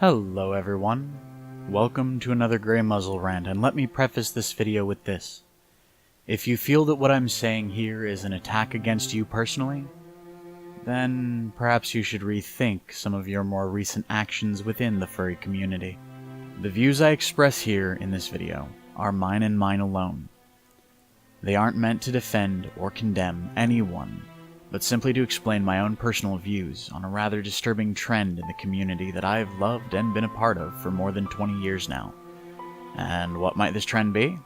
Hello everyone, welcome to another Greymuzzle rant, and let me preface this video with this. If you feel that what I'm saying here is an attack against you personally, then perhaps you should rethink some of your more recent actions within the furry community. The views I express here in this video are mine and mine alone. They aren't meant to defend or condemn anyone, but simply to explain my own personal views on a rather disturbing trend in the community that I've loved and been a part of for more than 20 years now. And what might this trend be?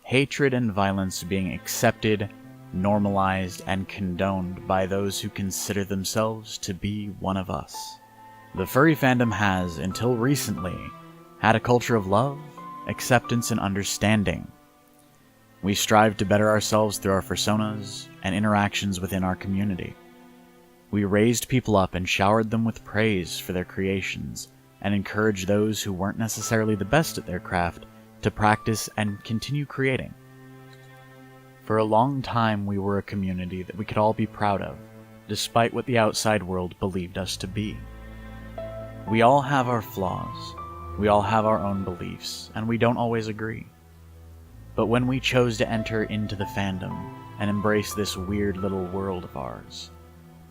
Hatred and violence being accepted, normalized, and condoned by those who consider themselves to be one of us. The furry fandom has, until recently, had a culture of love, acceptance, and understanding. We strive to better ourselves through our personas and interactions within our community. We raised people up and showered them with praise for their creations, and encouraged those who weren't necessarily the best at their craft to practice and continue creating. For a long time we were a community that we could all be proud of, despite what the outside world believed us to be. We all have our flaws, we all have our own beliefs, and we don't always agree. But when we chose to enter into the fandom and embrace this weird little world of ours,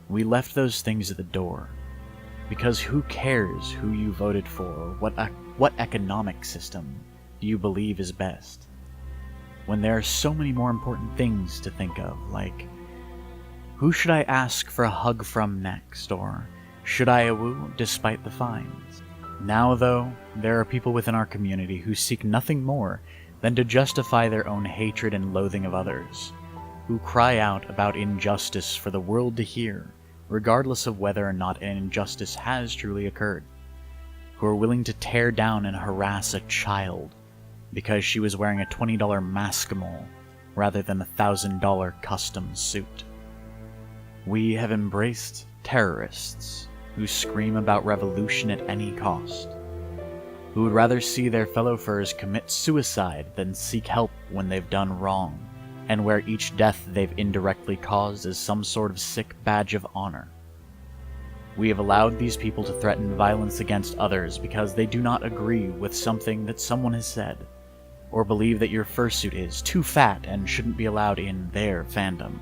we left those things at the door. Because who cares who you voted for or what economic system do you believe is best, when there are so many more important things to think of, like, who should I ask for a hug from next, or should I woo despite the fines? Now though, there are people within our community who seek nothing more than to justify their own hatred and loathing of others, who cry out about injustice for the world to hear, regardless of whether or not an injustice has truly occurred, who are willing to tear down and harass a child because she was wearing a $20 Maskimol rather than a $1,000 custom suit. We have embraced terrorists who scream about revolution at any cost, who would rather see their fellow furs commit suicide than seek help when they've done wrong, and where each death they've indirectly caused is some sort of sick badge of honor. We have allowed these people to threaten violence against others because they do not agree with something that someone has said, or believe that your fursuit is too fat and shouldn't be allowed in their fandom.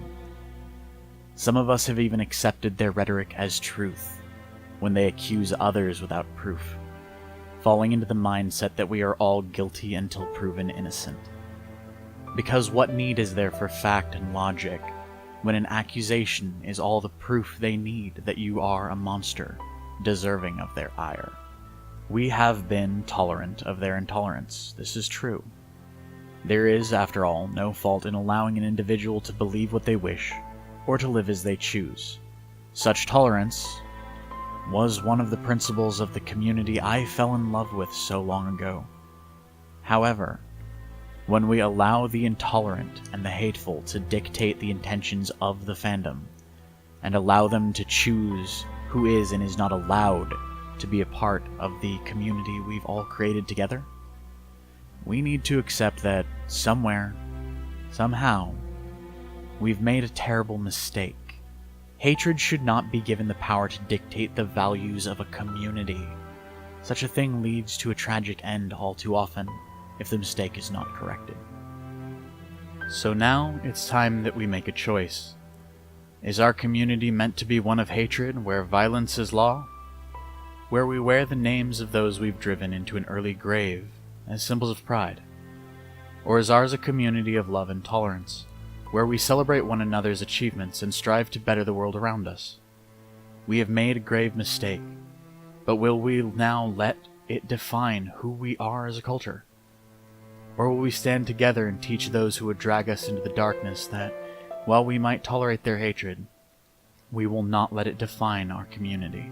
Some of us have even accepted their rhetoric as truth when they accuse others without proof, falling into the mindset that we are all guilty until proven innocent. Because what need is there for fact and logic when an accusation is all the proof they need that you are a monster, deserving of their ire? We have been tolerant of their intolerance, this is true. There is, after all, no fault in allowing an individual to believe what they wish, or to live as they choose. Such tolerance was one of the principles of the community I fell in love with so long ago. However, when we allow the intolerant and the hateful to dictate the intentions of the fandom, and allow them to choose who is and is not allowed to be a part of the community we've all created together, we need to accept that somewhere, somehow, we've made a terrible mistake. Hatred should not be given the power to dictate the values of a community. Such a thing leads to a tragic end all too often, if the mistake is not corrected. So now, it's time that we make a choice. Is our community meant to be one of hatred, where violence is law? Where we wear the names of those we've driven into an early grave as symbols of pride? Or is ours a community of love and tolerance, where we celebrate one another's achievements and strive to better the world around us? We have made a grave mistake, but will we now let it define who we are as a culture? Or will we stand together and teach those who would drag us into the darkness that, while we might tolerate their hatred, we will not let it define our community?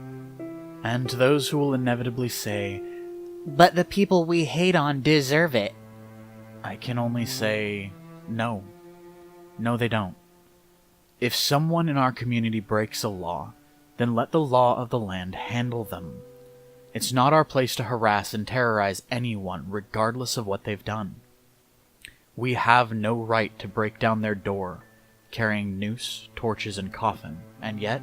And to those who will inevitably say, "But the people we hate on deserve it," I can only say, no. No, they don't. If someone in our community breaks a law, then let the law of the land handle them. It's not our place to harass and terrorize anyone, regardless of what they've done. We have no right to break down their door, carrying noose, torches, and coffin, and yet,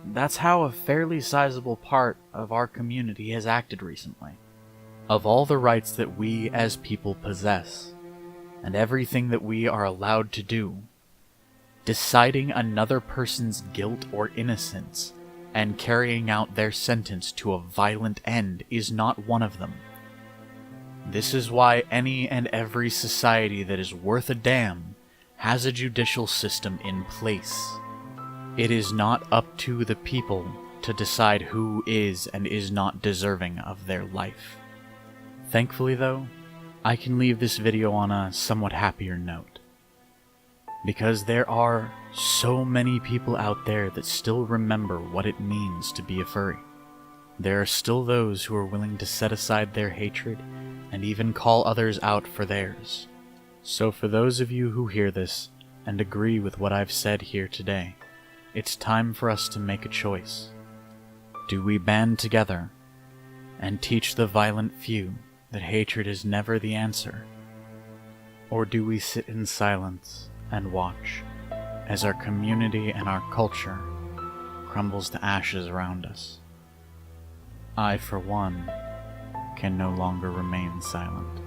that's how a fairly sizable part of our community has acted recently. Of all the rights that we as people possess, and everything that we are allowed to do, deciding another person's guilt or innocence and carrying out their sentence to a violent end is not one of them. This is why any and every society that is worth a damn has a judicial system in place. It is not up to the people to decide who is and is not deserving of their life. Thankfully, though, I can leave this video on a somewhat happier note, because there are so many people out there that still remember what it means to be a furry. There are still those who are willing to set aside their hatred and even call others out for theirs. So for those of you who hear this and agree with what I've said here today, it's time for us to make a choice. Do we band together and teach the violent few that hatred is never the answer? Or do we sit in silence and watch as our community and our culture crumbles to ashes around us? I, for one, can no longer remain silent.